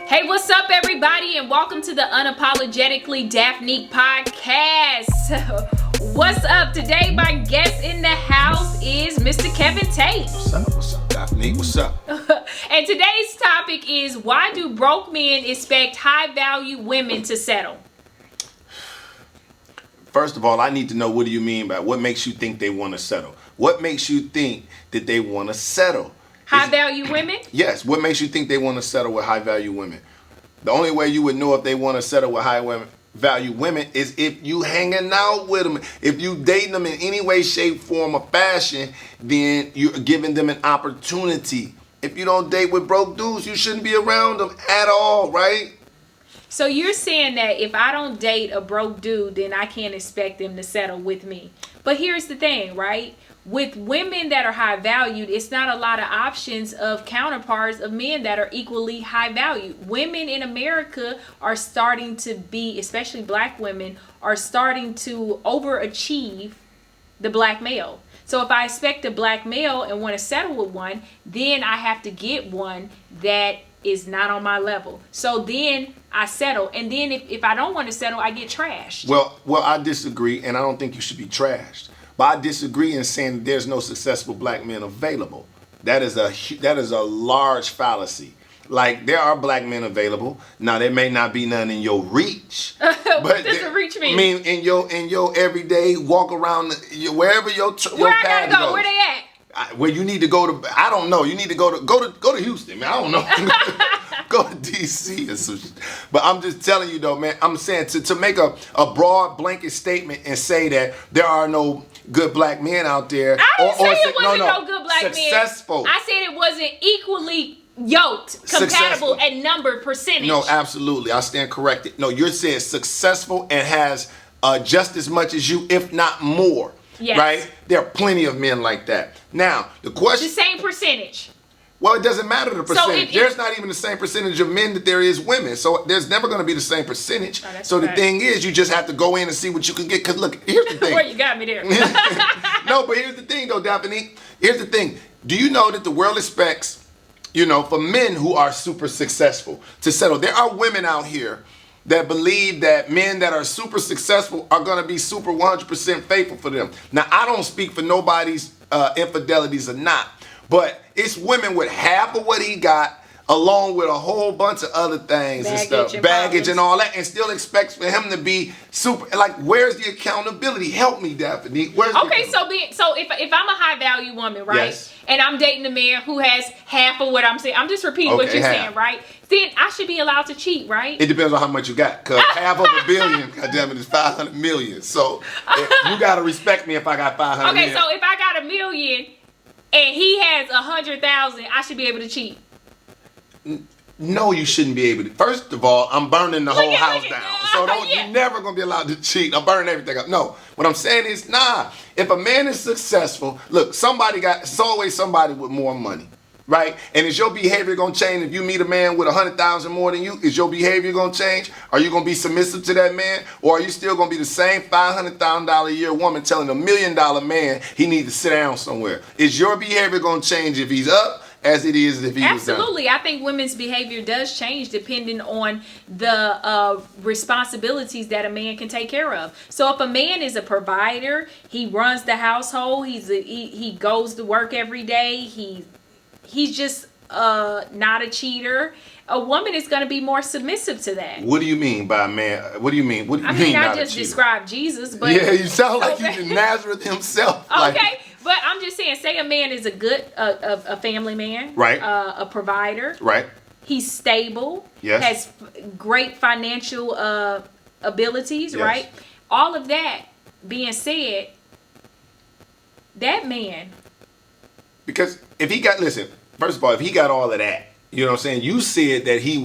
Hey, what's up, everybody, and welcome to the Unapologetically Daphnique podcast. What's up? Today, my guest in the house is Mr. Kevin Tate. What's up, Daphnique? What's up? And today's topic is, why do broke men expect high-value women to settle? First of all, I need to know, what do you mean by what makes you think they want to settle? What makes you think that they want to settle? High-value women? Yes. What makes you think they want to settle with high-value women? The only way you would know if they want to settle with high-value women is if you hanging out with them. If you dating them in any way, shape, form, or fashion, then you're giving them an opportunity. If you don't date with broke dudes, you shouldn't be around them at all, right? So you're saying that if I don't date a broke dude, then I can't expect them to settle with me. But here's the thing, right? With women that are high valued, it's not a lot of options of counterparts of men that are equally high valued. Women in America are starting to be, especially black women, are starting to overachieve the black male. So if I expect a black male and want to settle with one, then I have to get one that is not on my level. So then I settle. And then if I don't want to settle, I get trashed. Well, I disagree, and I don't think you should be trashed. But I disagree in saying that there's no successful black men available. That is a large fallacy. Like, there are black men available. Now, there may not be none in your reach. What does a reach mean? I mean, in your everyday walk around, wherever your where I path gotta go? goes. Where they at? Where you need to go to, I don't know. You need to go to Houston, man. I don't know. Go to DC or some shit. But I'm just telling you though, man. I'm saying to make a broad blanket statement and say that there are no good black men out there. I didn't say it wasn't no good black successful. men. I said it wasn't equally yoked, compatible, Successful. and number percentage. No, absolutely. I stand corrected. No, you're saying successful and has just as much as you, if not more. Yes. Right? There are plenty of men like that. Now, the question... The same percentage. Well, it doesn't matter the percentage. So there's not even the same percentage of men that there is women. So there's never going to be the same percentage. Oh, so the thing is, you just have to go in and see what you can get. Because look, here's the thing. Well, you got me there. No, but here's the thing though, Daphnique. Here's the thing. Do you know that the world expects, for men who are super successful to settle? There are women out here that believe that men that are super successful are going to be super 100% faithful for them. Now, I don't speak for nobody's infidelities or not. But it's women with half of what he got, along with a whole bunch of other things baggage and all that, and still expects for him to be super. Like, where's the accountability? Help me, Daphnique. Okay, so if I'm a high value woman, right, yes, and I'm dating a man who has half of what I'm saying, I'm just repeating what you're saying, right? Then I should be allowed to cheat, right? It depends on how much you got, because half of $1 billion, goddamn it, is 500 million. So you gotta respect me if I got 500 Okay, million. so if I got $1 million and he has 100,000, I should be able to cheat. No, you shouldn't be able to. First of all, I'm burning the whole house down. So Yeah. you're never going to be allowed to cheat. I'm burning everything up. No, what I'm saying is, if a man is successful, look, it's always somebody with more money, right? And is your behavior going to change if you meet a man with 100,000 more than you? Is your behavior going to change? Are you going to be submissive to that man? Or are you still going to be the same $500,000 a year woman telling $1 million man he needs to sit down somewhere? Is your behavior going to change if he's up as it is if he was down? Absolutely. I think women's behavior does change depending on the responsibilities that a man can take care of. So if a man is a provider, he runs the household, he goes to work every day, he's just not a cheater, a woman is going to be more submissive to that. What do you mean by man? What do you mean? What do you mean I just described Jesus, but yeah, you sound like he's Nazareth himself. Okay, but I'm just saying, say a man is a family man, right? A provider, right? He's stable, yes, has great financial abilities, yes, right? All of that being said, that man, because if he got, listen, first of all, if he got all of that, you know what I'm saying? You said that he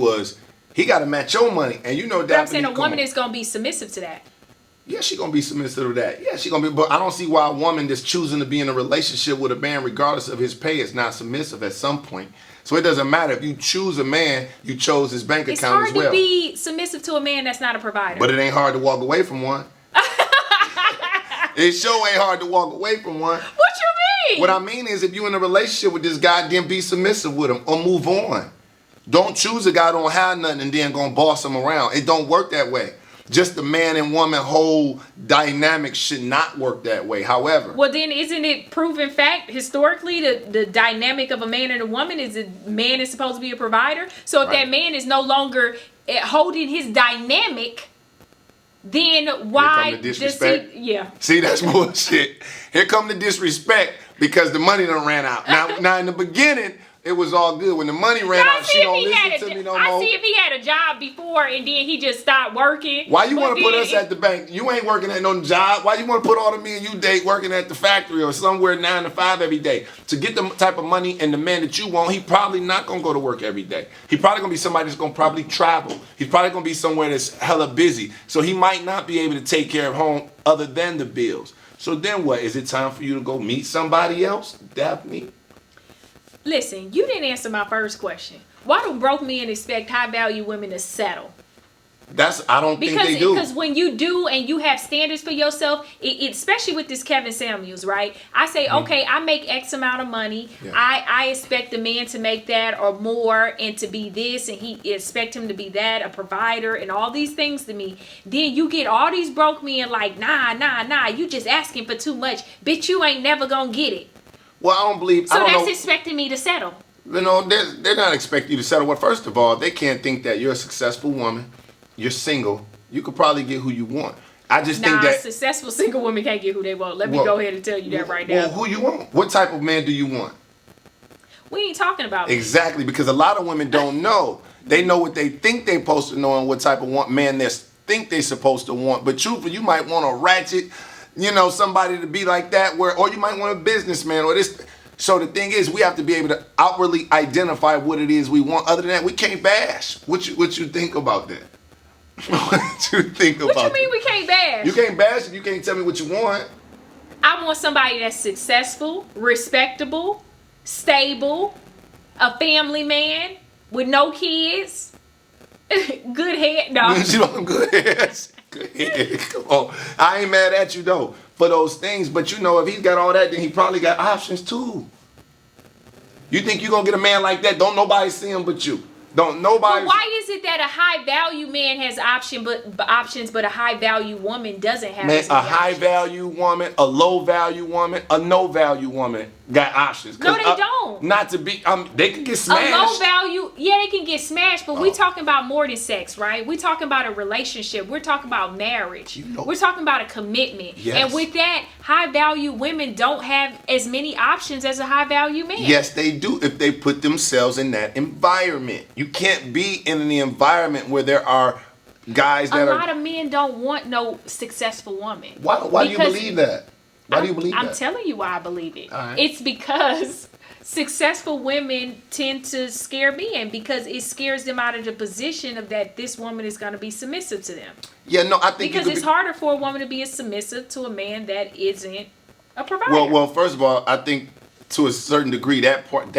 got to match your money, and you know that. But I'm saying a woman is going to be submissive to that. Yeah, she's going to be submissive to that. Yeah, she's going to be, but I don't see why a woman that's choosing to be in a relationship with a man, regardless of his pay, is not submissive at some point. So it doesn't matter. If you choose a man, you chose his bank account as well. It's hard to be submissive to a man that's not a provider. But it ain't hard to walk away from one. It sure ain't hard to walk away from one. What you mean? What I mean is, if you in a relationship with this guy, then be submissive with him or move on. Don't choose a guy who don't have nothing and then gonna boss him around. It don't work that way. Just the man and woman whole dynamic should not work that way. However, well, then isn't it proven fact historically the dynamic of a man and a woman is a man is supposed to be a provider? So if that man is no longer holding his dynamic, then why does disrespect? Yeah. See, that's bullshit. Here come the disrespect because the money done ran out. Now in the beginning, it was all good. When the money ran out, she don't listen to me no more. I see if he had a job before and then he just stopped working. Why you want to put us at the bank? You ain't working at no job. Why you want to put all the me and you date working at the factory or somewhere 9 to 5 every day? To get the type of money and the man that you want, he probably not going to go to work every day. He probably going to be somebody that's going to probably travel. He's probably going to be somewhere that's hella busy. So he might not be able to take care of home other than the bills. So then what? Is it time for you to go meet somebody else, Daphne? Listen, you didn't answer my first question. Why do broke men expect high value women to settle? I don't think they do. Because when you do and you have standards for yourself, especially with this Kevin Samuels, right? I say, okay, I make X amount of money. Yeah. I expect the man to make that or more and to be this, and he expect him to be that, a provider and all these things to me. Then you get all these broke men like, nah, you just asking for too much. Bitch, you ain't never gonna get it. Well, I don't believe. So I don't that's know. expecting me to settle. You know, they're not expecting you to settle. Well, first of all, they can't think that you're a successful woman. You're single. You could probably get who you want. I just think that successful single women can't get who they want. Let me go ahead and tell you that right now. Well, who you want? What type of man do you want? We ain't talking about me. Exactly, because a lot of women don't know. They know what they think they're supposed to know and what type of man they think they're supposed to want. But truthfully, you might want a ratchet. Somebody to be like that, or you might want a businessman or this. So the thing is, we have to be able to outwardly identify what it is we want. Other than that, we can't bash. What you think about that? What you think about that? What you mean we can't bash? You can't bash if you can't tell me what you want. I want somebody that's successful, respectable, stable, a family man with no kids, good head. No, you know, good head. Good head. Come on, I ain't mad at you though for those things, but if he's got all that, then he probably got options too. You think you gonna get a man like that? Don't nobody see him but you. Don't nobody. But why is it that a high value man has options, but a high value woman doesn't have? Man, a high value woman, a low value woman, a no value woman got options. No, they don't. Not to be. They can get smashed. A low value, yeah, they can get smashed. But we talking about more than sex, right? We talking about a relationship. We're talking about marriage. We're talking about a commitment. Yes. And with that, high value women don't have as many options as a high value man. Yes, they do if they put themselves in that environment. You can't be in the environment where there are guys that a lot of men don't want no successful woman. Why do you believe that? Why do you believe that? I'm telling you why I believe it. All right. It's because successful women tend to scare men because it scares them out of the position of that this woman is going to be submissive to them. Yeah, no, I think because it's harder for a woman to be submissive to a man that isn't a provider. Well, first of all, I think to a certain degree that part of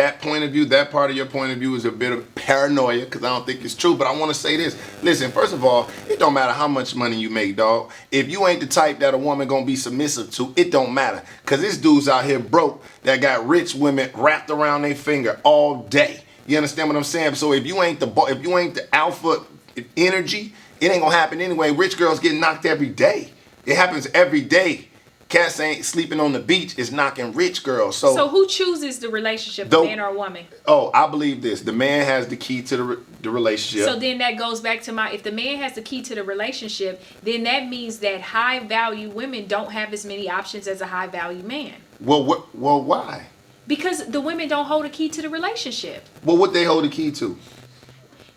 your point of view is a bit of paranoia because I don't think it's true. But I want to say this. Listen, first of all, it don't matter how much money you make, dog. If you ain't the type that a woman gonna be submissive to, it don't matter. Cause this dude's out here broke that got rich women wrapped around their finger all day. You understand what I'm saying? So if you ain't the alpha energy, it ain't gonna happen anyway. Rich girls get knocked every day. It happens every day. Cats ain't sleeping on the beach is knocking rich girls. So who chooses the relationship, a man or a woman? Oh, I believe this. The man has the key to the relationship. So then that goes back to if the man has the key to the relationship, then that means that high value women don't have as many options as a high value man. Well, why? Because the women don't hold a key to the relationship. Well, what they hold the key to?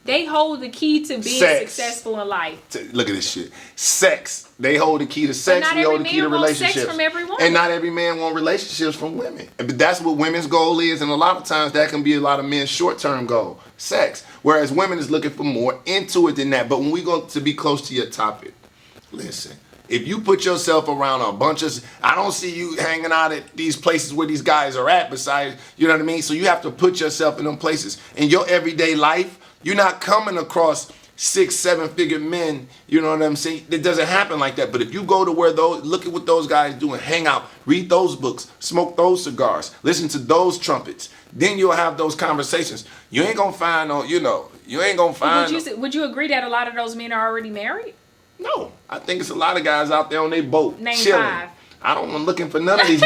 They hold the key to being successful in life. Look at this shit. Sex. They hold the key to sex. We hold the key to relationships. Sex from every woman. And not every man wants relationships from women. But that's what women's goal is. And a lot of times that can be a lot of men's short-term goal. Sex. Whereas women is looking for more into it than that. But when we go to be close to your topic, listen. If you put yourself around a bunch of... I don't see you hanging out at these places where these guys are at besides... You know what I mean? So you have to put yourself in them places. In your everyday life... You're not coming across 6, 7-figure men, you know what I'm saying? It doesn't happen like that. But if you go to where those, look at what those guys do and hang out, read those books, smoke those cigars, listen to those trumpets, then you'll have those conversations. You ain't gonna find no, you ain't gonna find. Would you agree that a lot of those men are already married? No, I think it's a lot of guys out there on their boat Name chilling. 5. I don't want looking for none of these.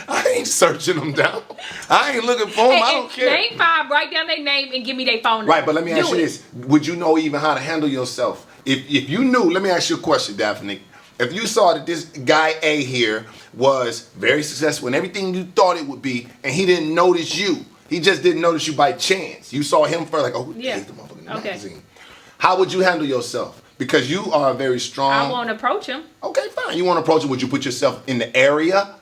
I ain't searching them down. I ain't looking for them. I don't care. Name 5, write down their name, and give me their phone number. Right, but let me ask you this. Would you know even how to handle yourself? If you knew, let me ask you a question, Daphne. If you saw that this guy A here was very successful in everything you thought it would be, and he didn't notice you, he just didn't notice you by chance. You saw him first, like, oh, yeah, the motherfucking magazine. How would you handle yourself? Because you are very strong. I won't approach him. Okay, fine. You want to approach him? Would you put yourself in the area?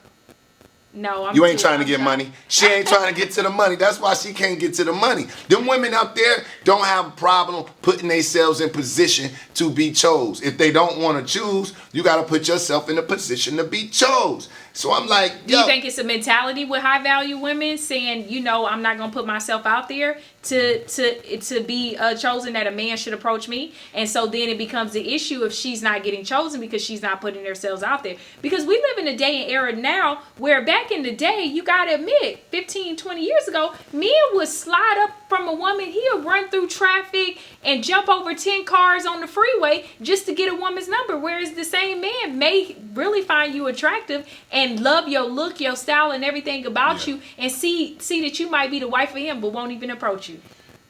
No, you ain't trying to get money. She ain't trying to get to the money. That's why she can't get to the money. Them women out there don't have a problem putting themselves in position to be chose. If they don't want to choose, you got to put yourself in a position to be chose. So I'm like, yo. Do you think it's a mentality with high value women saying, I'm not gonna put myself out there to be chosen, that a man should approach me, and so then it becomes the issue if she's not getting chosen because she's not putting herself out there. Because we live in a day and era now where back in the day, you gotta admit, 15, 20 years ago, men would slide up from a woman. He'll run through traffic and jump over 10 cars on the freeway just to get a woman's number. Whereas the same man may really find you attractive and love your look, your style, and everything about you, and see that you might be the wife of him, but won't even approach you.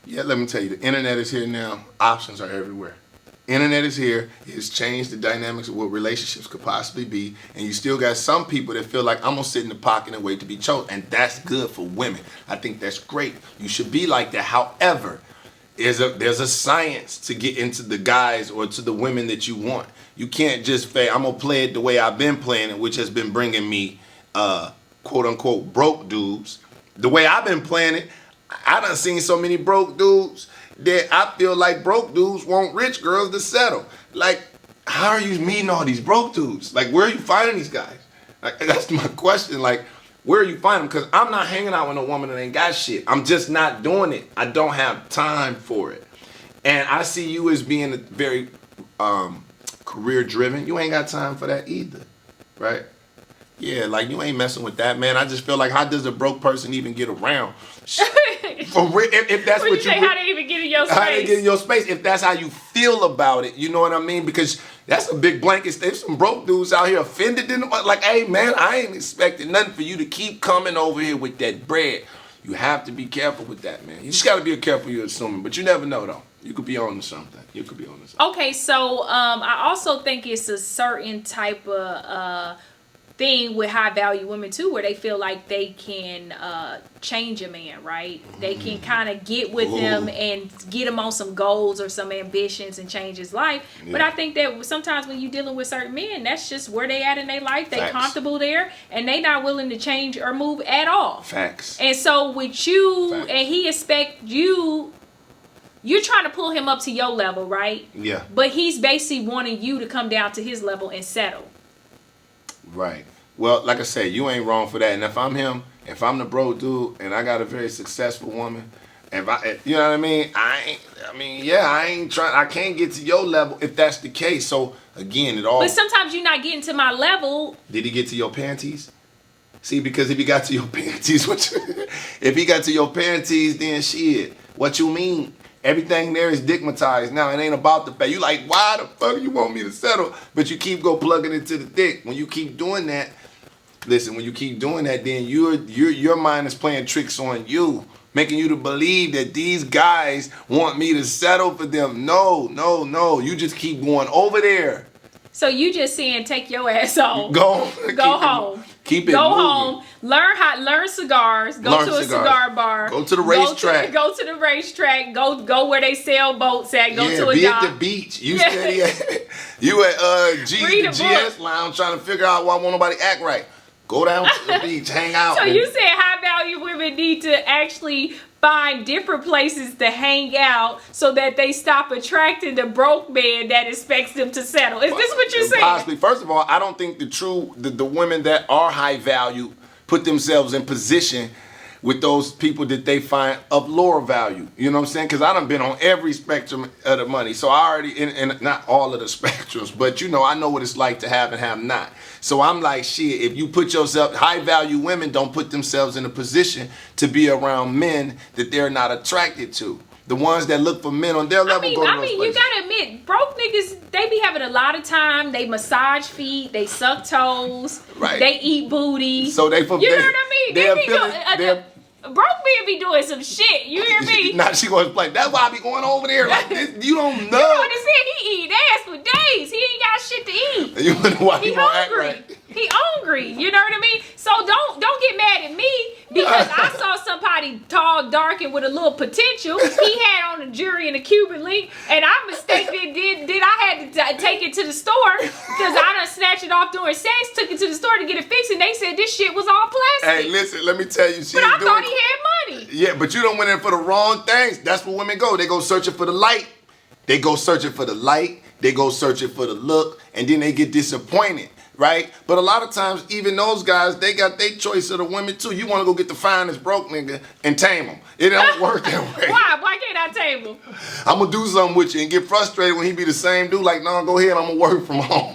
Yeah, let me tell you, the internet is here now. Options are everywhere. Internet is here. It's changed the dynamics of what relationships could possibly be. And you still got some people that feel like, I'm going to sit in the pocket and wait to be chosen. And that's good for women. I think that's great. You should be like that. However, there's a science to get into the guys or to the women that you want. You can't just say, I'm going to play it the way I've been playing it, which has been bringing me, quote unquote, broke dudes. The way I've been playing it, I done seen so many broke dudes that I feel like broke dudes want rich girls to settle. Like, how are you meeting all these broke dudes? Like, where are you finding these guys? Like, that's my question. Like, where are you finding them? Because I'm not hanging out with a woman that ain't got shit. I'm just not doing it. I don't have time for it. And I see you as being very career driven. You ain't got time for that either, right? Yeah, like you ain't messing with that, man. I just feel like, how does a broke person even get around? For real, if that's what you say, how they even get in your space? How they get in your space? If that's how you feel about it, you know what I mean? Because that's a big blanket. There's some broke dudes out here offended in like, hey man, I ain't expecting nothing for you to keep coming over here with that bread. You have to be careful with that, man. You just got to be careful you're assuming, but you never know though. You could be on to something. You could be on to something. Okay, so I also think it's a certain type of thing with high value women too, where they feel like they can change a man, right? They can kind of get with them and get him on some goals or some ambitions and change his life. Yeah. But I think that sometimes when you're dealing with certain men, that's just where they at in their life. They comfortable there and they not willing to change or move at all. Facts. And so with you, and he expect you're trying to pull him up to your level, right? Yeah. But he's basically wanting you to come down to his level and settle. Right. Well, like I said, you ain't wrong for that. And if I'm him, if I'm the broke dude, and I got a very successful woman, you know what I mean? I ain't trying. I can't get to your level if that's the case. So again, it all. But sometimes you're not getting to my level. Did he get to your panties? See, because if he got to your panties, if he got to your panties, then shit. What you mean? Everything there is digmatized now. It ain't about the fact. You like, why the fuck you want me to settle? But you keep plugging into the dick. When you keep doing that, listen, when you keep doing that, then your mind is playing tricks on you, making you to believe that these guys want me to settle for them. No. You just keep going over there. So you just saying take your ass home. Go home. Keep it moving. Home. Learn cigars. Go to a cigar bar. Go to the racetrack. Go to the racetrack. Go where they sell boats at. Go to a be dock. At the beach. You steady at the GS Lounge trying to figure out why won't nobody act right. Go down to the beach, hang out. So you said high value women need to actually find different places to hang out so that they stop attracting the broke man that expects them to settle. Is this what you're saying? Possibly. First of all, I don't think the women that are high value put themselves in position with those people that they find of lower value. You know what I'm saying? Because I done been on every spectrum of the money. So I already, in not all of the spectrums, but you know, I know what it's like to have and have not. So I'm like, shit, if you put yourself, high value women don't put themselves in a position to be around men that they're not attracted to. The ones that look for men on their level go to those places. You gotta admit, broke niggas, they be having a lot of time. They massage feet, they suck toes, right. They eat booty. So they, you know what I mean? Broke men be doing some shit. You hear me? Now she gonna play. That's why I be going over there like this. You don't know. You don't understand? He eat ass for days. He ain't got shit to eat. You wonder why he hungry. He hungry. You know what I mean? So don't get mad at me because I saw somebody tall, dark, and with a little potential. He had on a jury and a Cuban link, and I mistakenly did I had to take it to the store because I done snatched it off during sex, took it to the store to get it fixed, and they said this shit was all plastic. Hey, listen, let me tell you, but I thought he had money. Yeah, but you don't went in for the wrong things. That's where women go. They go searching for the light. They go searching for the light. They go searching for the look, and then they get disappointed. Right? But a lot of times, even those guys, they got their choice of the women too. You want to go get the finest broke nigga and tame him. It don't work that way. Why? Why can't I tame him? I'm going to do something with you and get frustrated when he be the same dude. Like, no, go ahead. I'm going to work from home.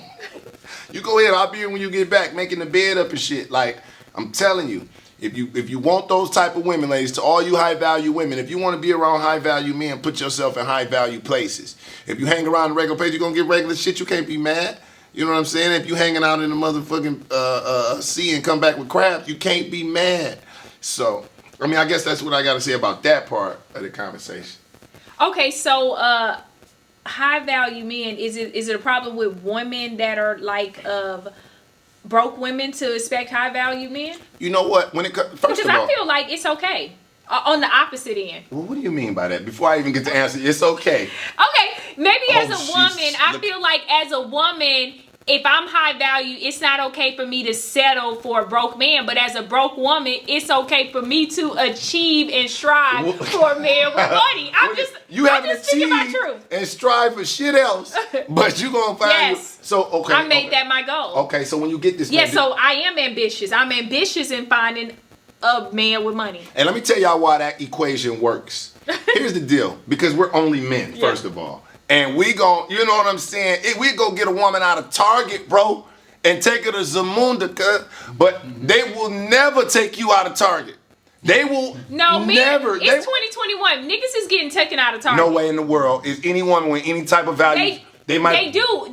You go ahead. I'll be here when you get back, making the bed up and shit. Like, I'm telling you, if you want those type of women, ladies, to all you high value women, if you want to be around high value men, put yourself in high value places. If you hang around the regular place, you're going to get regular shit. You can't be mad. You know what I'm saying? If you hanging out in the motherfucking sea and come back with crabs, you can't be mad. So, I mean, I guess that's what I got to say about that part of the conversation. Okay, so high value men, is it a problem with women that are like broke women to expect high value men? You know what? When it first because of all, I feel like it's okay. On the opposite end. Well, what do you mean by that? Before I even get to answer, it's okay. Okay, maybe as a woman, I feel like as a woman, if I'm high value, it's not okay for me to settle for a broke man. But as a broke woman, it's okay for me to achieve and strive for a man with money. I'm just speaking my truth. And strive for shit else, but you gonna find yes. So okay, I made that my goal. Okay, so when you get this, so I am ambitious. I'm ambitious in finding a man with money. And let me tell y'all why that equation works. Here's the deal, because we're only men, first of all. And we gon', you know what I'm saying? We go get a woman out of Target, bro, and take her to Zamunda, but they will never take you out of Target. They will never. It's 2021. Niggas is getting taken out of Target. No way in the world is any woman with any type of value. They do.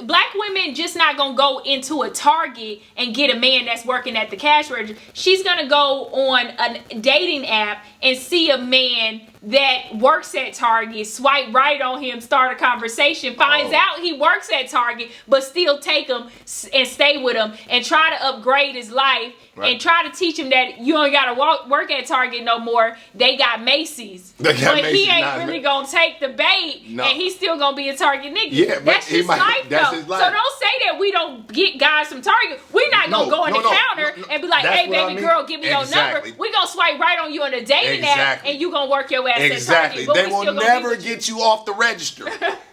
Black women just not gonna go into a Target and get a man that's working at the cash register. She's gonna go on a dating app and see a man that works at Target, swipe right on him, start a conversation, finds out he works at Target, but still take him and stay with him and try to upgrade his life and try to teach him that you don't gotta work at Target no more. They got Macy's. But he ain't really gonna take the bait and he's still gonna be a Target nigga. Yeah, that's his life though. His life. So don't say that we don't get guys from Target. We're not gonna go on the counter and be like, hey baby girl, give me your number. We're gonna swipe right on you on a dating app and you gonna work your ass at Target. They will never get you off the register.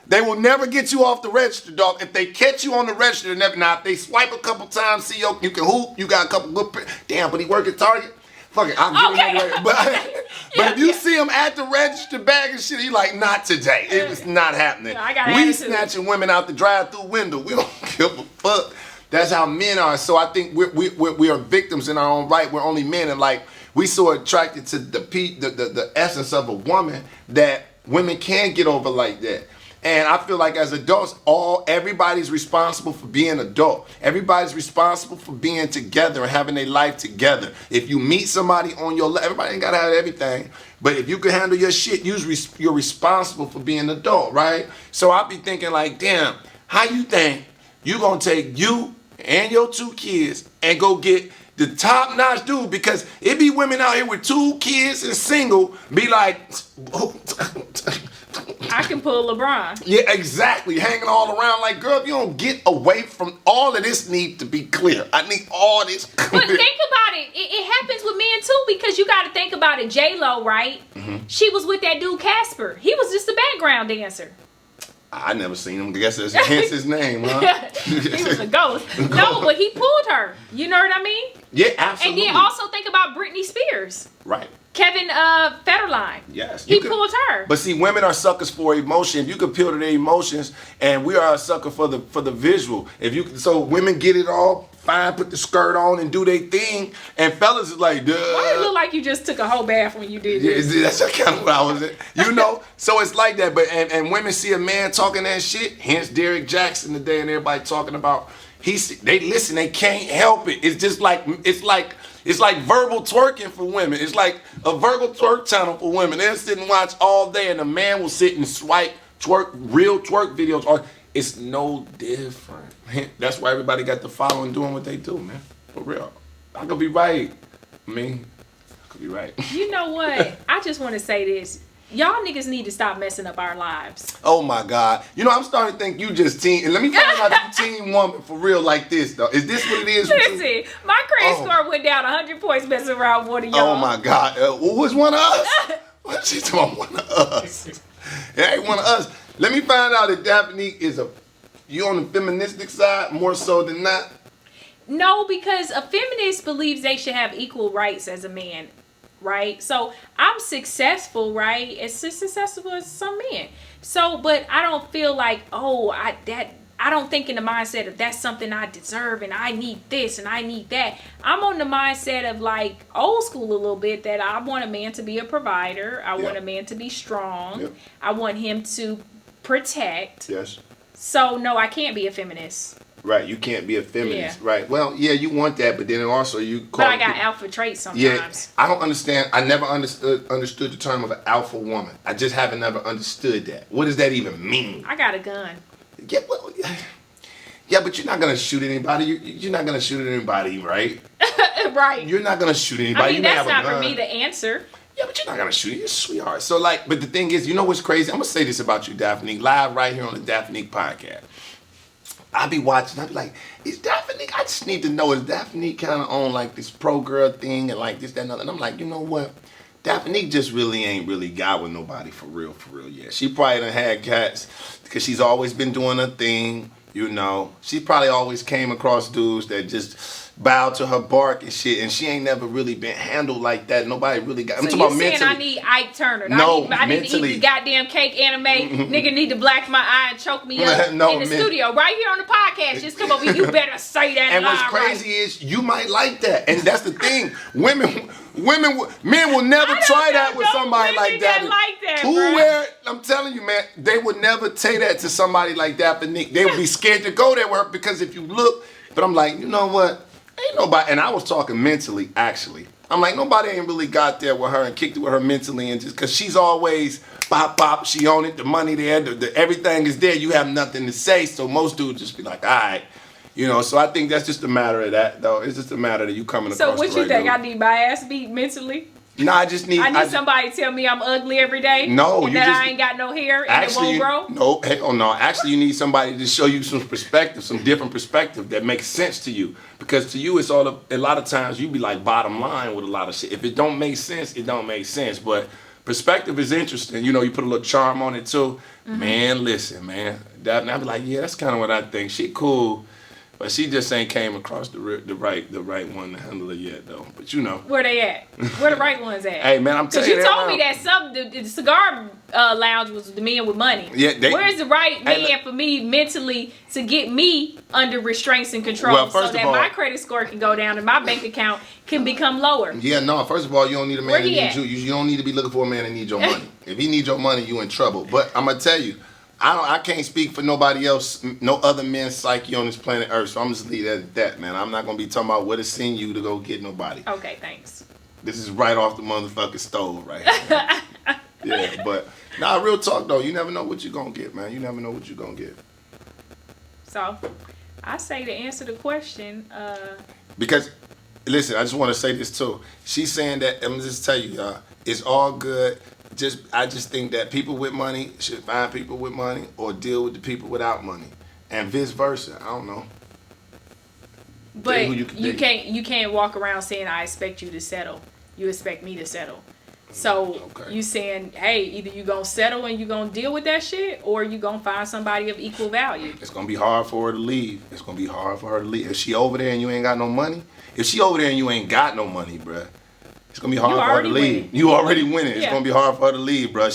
They will never get you off the register, dog. If they catch you on the register, now if they swipe a couple times, see you can hoop, you got a couple good. Damn, but he work at Target. Fuck it, I'll get him. But if you see him at the register bag and shit, he like, not today. It was not happening. We snatching women out the drive-through window. We don't give a fuck. That's how men are. So I think we are victims in our own right. We're only men, and like we so attracted to the essence of a woman that women can't get over like that. And I feel like as adults, everybody's responsible for being adult. Everybody's responsible for being together and having their life together. If you meet somebody on your level, everybody ain't got to have everything. But if you can handle your shit, you're responsible for being an adult, right? So I be thinking like, damn, how you think you gonna take you and your 2 kids and go get the top-notch dude? Because it be women out here with 2 kids and single, be like, I can pull LeBron. Yeah, exactly. Hanging all around like, girl, if you don't get away from all of this, need to be clear. I need all this clear. But think about it. It happens with men too, because you got to think about it. J-Lo, right? Mm-hmm. She was with that dude Casper. He was just a background dancer. I never seen him. I guess that's hence his name, huh? He was a ghost. No, but he pulled her. You know what I mean? Yeah, absolutely. And then also think about Britney Spears. Right. Kevin Federline. Yes. He pulled her. But see, women are suckers for emotion. If you can appeal to their emotions, and we are a sucker for the visual. So women get it all fine, put the skirt on and do their thing, and fellas is like, duh. Why it look like you just took a whole bath when you did this? Yeah, that's kind of what I was in. You know, so it's like that. But and women see a man talking that shit. Hence Derrick Jackson today, and everybody talking about they listen. They can't help it. It's just like it's like verbal twerking for women. It's like a verbal twerk channel for women. They'll sit and watch all day, and a man will sit and swipe real twerk videos. It's no different. That's why everybody got the following doing what they do, man. For real. I could be right. I could be right. You know what? I just want to say this. Y'all niggas need to stop messing up our lives. Oh my God. You know, I'm starting to think you just teen. And let me find out if you teen woman for real like this, though. Is this what it is? Listen, my credit score went down 100 points messing around with one of y'all. Oh my God. Who was one of us? What she talking about? One of us. It ain't one of us. Let me find out if Daphnique is you on the feministic side more so than not? No, because a feminist believes they should have equal rights as a man, right? So I'm successful, right? As successful as some men. So, but I don't feel like, I don't think in the mindset of that's something I deserve and I need this and I need that. I'm on the mindset of like old school a little bit, that I want a man to be a provider. I want a man to be strong. Yep. I want him to protect. Yes. So no, I can't be a feminist. Right, you can't be a feminist. Yeah. Right. Well, yeah, you want that, but then also you call. But I got alpha traits sometimes. Yeah, I don't understand. I never understood the term of an alpha woman. I just haven't never understood that. What does that even mean? I got a gun. Yeah, well, yeah, but you're not gonna shoot anybody. You're not gonna shoot anybody, right? Right. You're not gonna shoot anybody. I mean, that's not for me to answer. Yeah, but you're not gonna shoot. You're a sweetheart. So but the thing is, you know what's crazy? I'm gonna say this about you, Daphnique, live right here on the Daphnique podcast. I be watching, I be like, is Daphnique, I just need to know, is Daphnique kind of on like this pro girl thing and like this, that, and other? And I'm like, you know what? Daphnique just really ain't really got with nobody for real yet. She probably done had cats because she's always been doing her thing, you know. She probably always came across dudes that just bow to her bark and shit, and she ain't never really been handled like that. Nobody really got. I'm talking about mentally. I need Ike Turner. No, I need to eat the goddamn cake anime. Nigga need to black my eye and choke me up in the studio right here on the podcast. Just come over. You better say that. And what's crazy is you might like that, and that's the thing. Men will never try that with somebody like that. I'm telling you, man, they would never say that to somebody like that. They would be scared to go there with her because if you look. But I'm like, you know what? Ain't nobody, and I was talking mentally, actually. I'm like, nobody ain't really got there with her and kicked it with her mentally, and just because she's always bop, she on it, the money there, everything is there, you have nothing to say, so most dudes just be like, all right. You know, so I think that's just a matter of that, though. It's just a matter of you coming across the right. So what you think, I need my ass beat mentally? No, I just need... I need somebody to tell me I'm ugly every day? No, and that I ain't got no hair and actually, it won't grow? No, hell no. Actually, you need somebody to show you some perspective, some different perspective that makes sense to you. Because to you, it's a lot of times you be like bottom line with a lot of shit. If it don't make sense, it don't make sense. But perspective is interesting. You know, you put a little charm on it too. Mm-hmm. Man, listen, man. And I be like, yeah, that's kind of what I think. She cool. But she just ain't came across the right one to handle it yet, though. But you know. Where they at? Where the right ones at? Hey, man, I'm telling you. Because you told me that the cigar lounge was the men with money. Yeah, where's the right man for me mentally to get me under restraints and control so that my credit score can go down and my bank account can become lower? Yeah, no. First of all, you don't need a man that needs you. You don't need to be looking for a man that needs your money. If he needs your money, you in trouble. But I'm going to tell you. I can't speak for nobody else, no other men's psyche on this planet Earth, so I'm just leave that at that, man. I'm not going to be talking about what has seen you to go get nobody. Okay, thanks. This is right off the motherfucking stove right here. Yeah, but, real talk, though. You never know what you're going to get, man. You never know what you're going to get. So, I say to answer the question... Because, listen, I just want to say this, too. She's saying that, I'm just tell you, y'all, it's all good. I just think that people with money should find people with money or deal with the people without money, and vice versa. I don't know. But you can't walk around saying I expect you to settle. You expect me to settle. So Okay. you saying, hey, either you gonna settle and you gonna deal with that shit, or you gonna find somebody of equal value. It's gonna be hard for her to leave. It's gonna be hard for her to leave. If she over there and you ain't got no money, if she over there and you ain't got no money, bruh, it's gonna be hard for her to leave. Winning. You already winning. It's Yeah. gonna be hard for her to leave, bruh.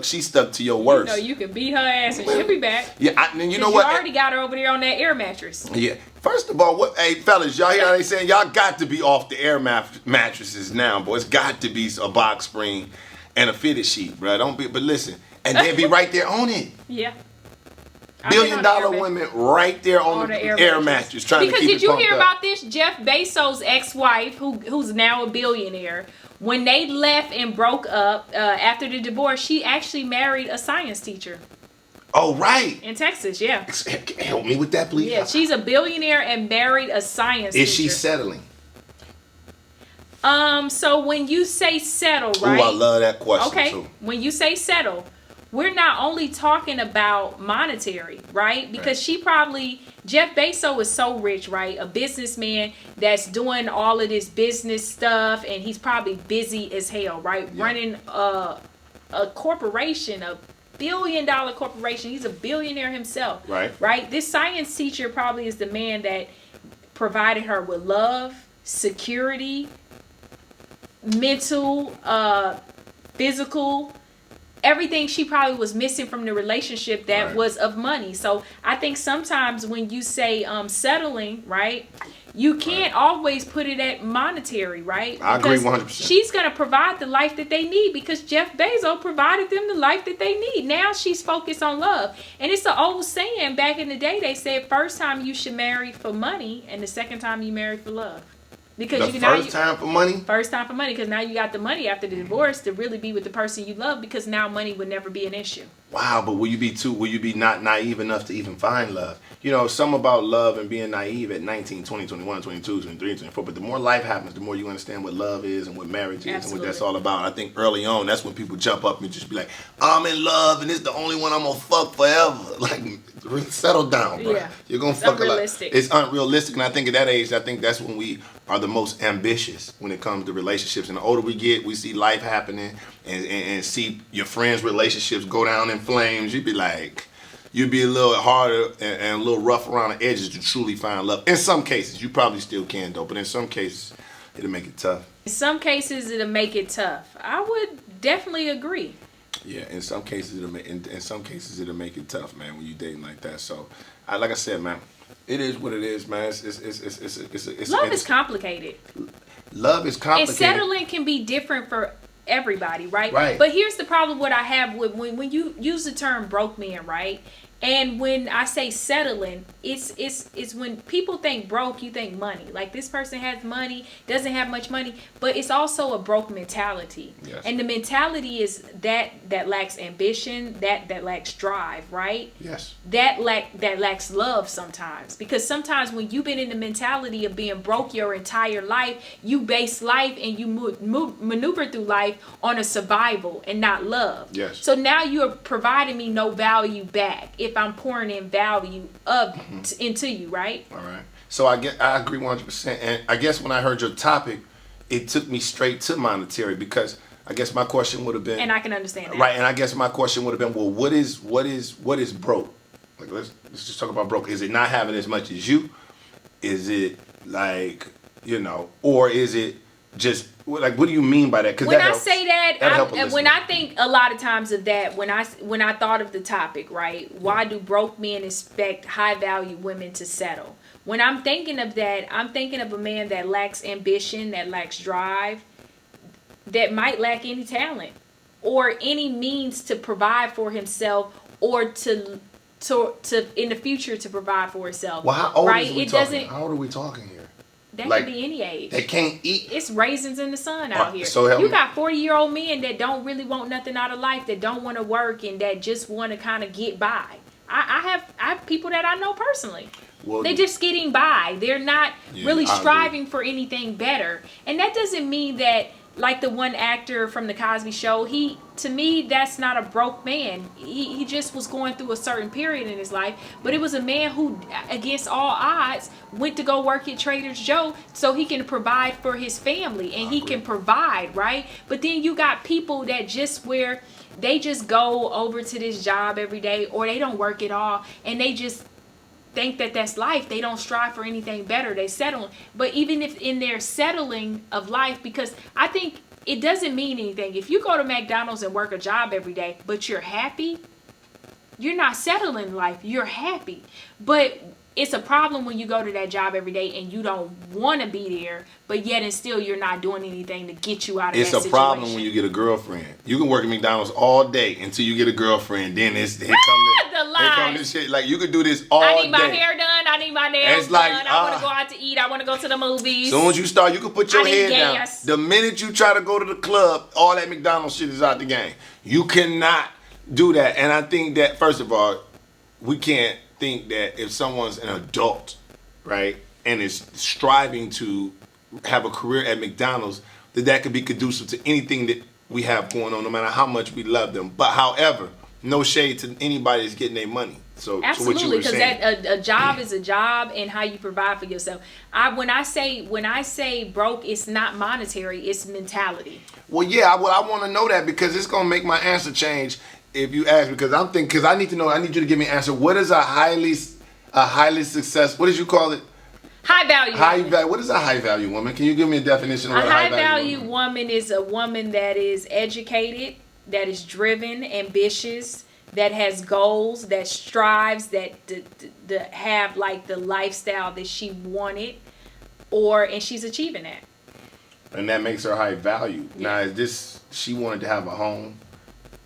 She stuck to your worst. You can beat her ass and she'll be back. Yeah, and you know 'Cause what? You already got her over there on that air mattress. Yeah. First of all, what? Hey, fellas, y'all hear how they saying? Y'all got to be off the air mattresses now, boy. It's got to be a box spring and a fitted sheet, bro. Don't be. But listen, and they'll be right there on it. Yeah. $1 billion women right there on the air mattress trying because to keep did you hear up. about this? Jeff Bezos' ex-wife, who's now a billionaire, when they left and broke up after the divorce, she actually married a science teacher. Oh, right. In Texas, yeah. Help me with that, please. Yeah, she's a billionaire and married a science teacher. Is she settling? So when you say settle, right? Oh, I love that question okay. too. When you say settle, we're not only talking about monetary, right? Because Jeff Bezos is so rich, right? A businessman that's doing all of this business stuff, and he's probably busy as hell, right? Yeah. Running a corporation, a $1 billion corporation. He's a billionaire himself, right? This science teacher probably is the man that provided her with love, security, mental, physical, everything she probably was missing from the relationship that was of money. So I think sometimes when you say settling, right, you can't always put it at monetary, right? I agree 100%. She's going to provide the life that they need because Jeff Bezos provided them the life that they need. Now she's focused on love. And it's an old saying back in the day. They said first time you should marry for money and the second time you marry for love. Because first time for money? First time for money, because now you got the money after the divorce to really be with the person you love, because now money would never be an issue. Wow, but will you be not naive enough to even find love? You know, some about love and being naive at 19, 20, 21, 22, 23, 24. But the more life happens, the more you understand what love is and what marriage is and what that's all about. I think early on, that's when people jump up and just be like, I'm in love and it's the only one I'm going to fuck forever. Like, settle down, bro. Yeah. You're going to fuck a lot. It's unrealistic. And I think at that age, I think that's when we are the most ambitious when it comes to relationships. And the older we get, we see life happening and see your friends' relationships go down in flames. You'd be like, you'd be a little harder and a little rough around the edges to truly find love. In some cases, you probably still can though, but in some cases, it'll make it tough. In some cases, it'll make it tough. I would definitely agree. Yeah, in some cases it'll make it tough, man, when you dating like that. So, like I said, man, it is what it is, man. Love is complicated. Love is complicated. And settling can be different for everybody, right? Right. But here's the problem what I have with when you use the term broke man, right? And when I say settling, it's when people think broke, you think money. Like this person has money, doesn't have much money, but it's also a broke mentality. Yes. And the mentality is that lacks ambition, that lacks drive, right? Yes. That lacks love sometimes. Because sometimes when you've been in the mentality of being broke your entire life, you base life and you maneuver through life on a survival and not love. Yes. So now you're providing me no value back if I'm pouring in value into you, right? All right. So I agree 100%. And I guess when I heard your topic, it took me straight to monetary because I guess my question would have been, and I can understand that. Right, and I guess my question would have been, well, what is broke? Like let's just talk about broke. Is it not having as much as you? Is it like, you know, or is it just like, what do you mean by that? When I say that, when I think a lot of times of that, when I thought of the topic, right? Why do broke men expect high value women to settle? When I'm thinking of that, I'm thinking of a man that lacks ambition, that lacks drive, that might lack any talent or any means to provide for himself or to in the future to provide for himself. Well, how old are we talking here? That could be any age. They can't eat. It's raisins in the sun out here. So you got 40-year-old men that don't really want nothing out of life, that don't want to work, and that just want to kind of get by. I have people that I know personally. Well, they're just getting by. They're not really striving for anything better. And that doesn't mean that, like the one actor from the Cosby Show, to me, that's not a broke man. He just was going through a certain period in his life, but it was a man who, against all odds, went to go work at Trader Joe so he can provide for his family, and he can provide, right? But then you got people that just where they just go over to this job every day, or they don't work at all, and they just think that that's life. They don't strive for anything better. They settle. But even if in their settling of life, because I think it doesn't mean anything. If you go to McDonald's and work a job every day, but you're happy, you're not settling in life. You're happy. But it's a problem when you go to that job every day and you don't want to be there, but yet and still you're not doing anything to get you out of that situation. It's a problem when you get a girlfriend. You can work at McDonald's all day until you get a girlfriend. Then here come this shit. Like, you could do this all day. I need my hair done. I need my nails done. I want to go out to eat. I want to go to the movies. As soon as you start, you can put your head down. The minute you try to go to the club, all that McDonald's shit is out the game. You cannot do that. And I think that, first of all, we can't think that if someone's an adult, right, and is striving to have a career at McDonald's, that could be conducive to anything that we have going on, no matter how much we love them. But however, no shade to anybody that's getting their money. So absolutely, because a job is a job, and how you provide for yourself. When I say broke, it's not monetary, it's mentality. Well, yeah, I want to know that, because it's gonna make my answer change if you ask me, because I need to know. I need you to give me an answer. What is a highly successful? What did you call it? High value. What is a high value woman? Can you give me a definition of what a high value woman is? A woman that is educated, that is driven, ambitious, that has goals, that strives, that have like the lifestyle that she wanted, and she's achieving that. And that makes her high value. Yeah. Now, is this, she wanted to have a home,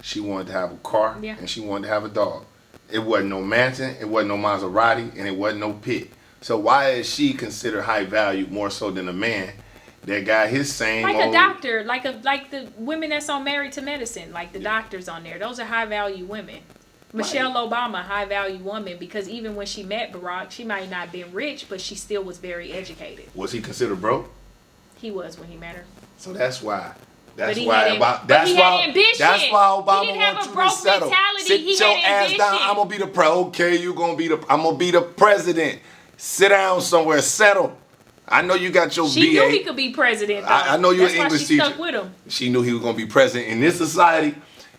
she wanted to have a car, yeah, and she wanted to have a dog. It wasn't no mansion, it wasn't no Maserati, and it wasn't no pit. So why is she considered high value more so than a man that got his same a doctor, like the women that's on Married to Medicine, like the doctors on there? Those are high value women. Michelle Obama, high value woman, because even when she met Barack, she might not have been rich, but she still was very educated. Was he considered broke? He was when he met her. So that's why. That's why Obama wants you to settle. Sit your ass ambition. down. I'm gonna be I'm gonna be the president. Sit down somewhere. Settle. I know you got your BA. She knew he could be president. I know you're an English teacher. Stuck with him. She knew he was gonna be president in this society.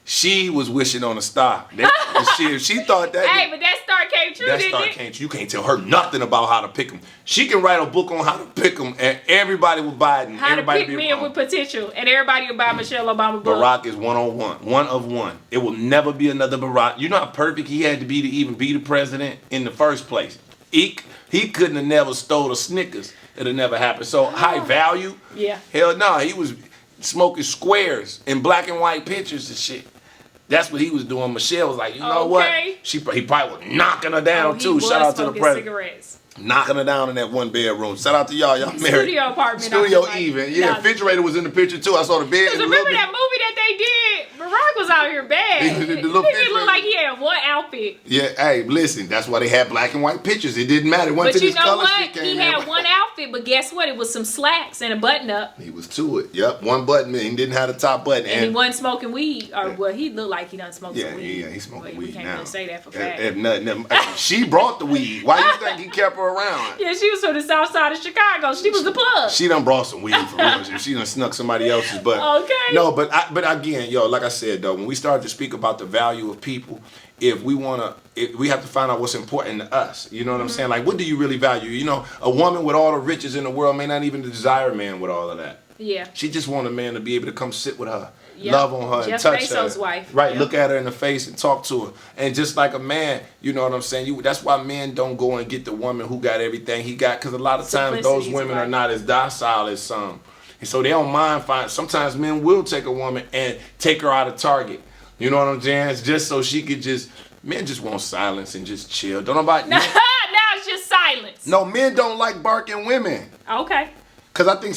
She was wishing on a star. She thought that. Hey, but that star came true. That star came true. You can't tell her nothing about how to pick them. She can write a book on how to pick them, and everybody will buy it. And how to pick men with potential, and everybody will buy Michelle Obama book. Barack is one of one. It will never be another Barack. You know how perfect he had to be to even be the president in the first place. He couldn't have never stole a Snickers. It'll never happen. So high value. Yeah. Hell no, he was smoking squares in black and white pictures and shit. That's what he was doing. Michelle was like, you know what? He probably was knocking her down too. Shout out to the president. Cigarettes. Knocking her down in that one bedroom. Shout out to y'all. Y'all married. Studio apartment. Studio even. Yeah, refrigerator was in the picture too. I saw the bed. Remember that movie that they did? Barack was out here bad. It looked like he had one outfit. Yeah, hey, listen, that's why they had black and white pictures. It didn't matter. But you know what? He had one outfit, but guess what? It was some slacks and a button up. He was to it. Yep, one button. He didn't have the top button. And he wasn't smoking weed. He looked like he done smoked some weed. Yeah, he's smoking weed now. We can't really say that for fact. If nothing, she brought the weed. Why you think he kept her around? Yeah, she was from the south side of Chicago. She was the plug. She done brought some weed for real. She done snuck somebody else's. But okay. No, but again, like I said though, when we start to speak about the value of people, if we have to find out what's important to us. You know what I'm saying? Like, what do you really value? You know, a woman with all the riches in the world may not even desire a man with all of that. Yeah. She just want a man to be able to come sit with her, love on her, Jeff and touch Bezos' her. wife. Right, look at her in the face and talk to her. And just like a man, you know what I'm saying? That's why men don't go and get the woman who got everything he got, because a lot of times those women are not as docile as some. And so they don't mind sometimes men will take a woman and take her out of Target. You know what I'm saying? It's just so she could men just want silence and just chill. Don't nobody. Now it's just silence. No, men don't like barking women. Okay. Because I think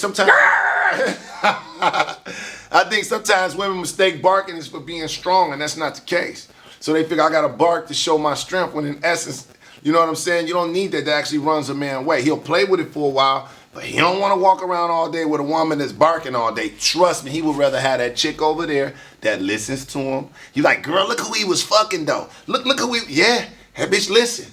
sometimes women mistake barking as for being strong, and that's not the case. So they figure I got to bark to show my strength, when in essence, You know what I'm saying? You don't need that. That actually runs a man way. He'll play with it for a while, but he don't want to walk around all day with a woman that's barking all day. Trust me, he would rather have that chick over there that listens to him. He's like, girl, look who he was fucking though. Look who he, yeah, that bitch listen.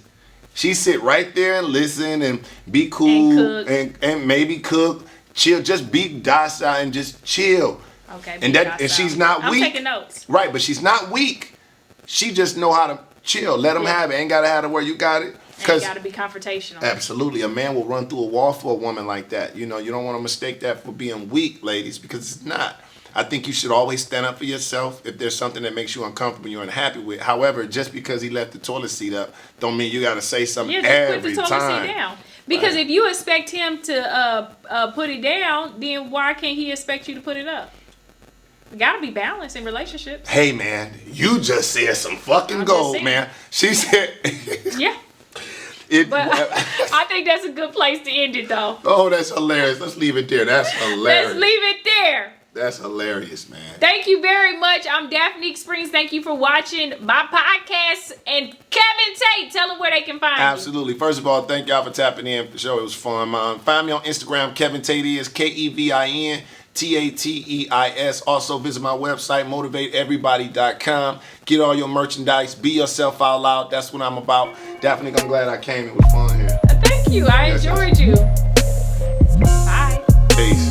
She sit right there and listen and be cool and maybe cook, chill, just be docile and just chill. Okay. And she's not weak. I'm taking notes. Right, but she's not weak. She just know how to chill. Let him have it. Ain't gotta have it where you got it. Ain't gotta be confrontational. Absolutely. A man will run through a wall for a woman like that. You know, you don't want to mistake that for being weak, ladies, because it's not. I think you should always stand up for yourself if there's something that makes you uncomfortable, you're unhappy with. However, just because he left the toilet seat up, don't mean you got to say something every time. Put the toilet seat down. Because if you expect him to put it down, then why can't he expect you to put it up? You gotta be balanced in relationships. Hey, man, you just said some fucking gold, man. She said... Yeah. But I think that's a good place to end it, though. Oh, that's hilarious. Let's leave it there. That's hilarious. Let's leave it there. That's hilarious, man. Thank you very much. I'm Daphnique Springs. Thank you for watching my podcast. And Kevin Tate, tell them where they can find you. Absolutely. First of all, thank y'all for tapping in for the show. It was fun. Find me on Instagram. Kevin Tate is KevinTateis. Also visit my website, motivateeverybody.com. Get all your merchandise. Be yourself out loud. That's what I'm about. Daphnique, I'm glad I came. It was fun here. Thank you. I enjoyed you. Bye. Peace.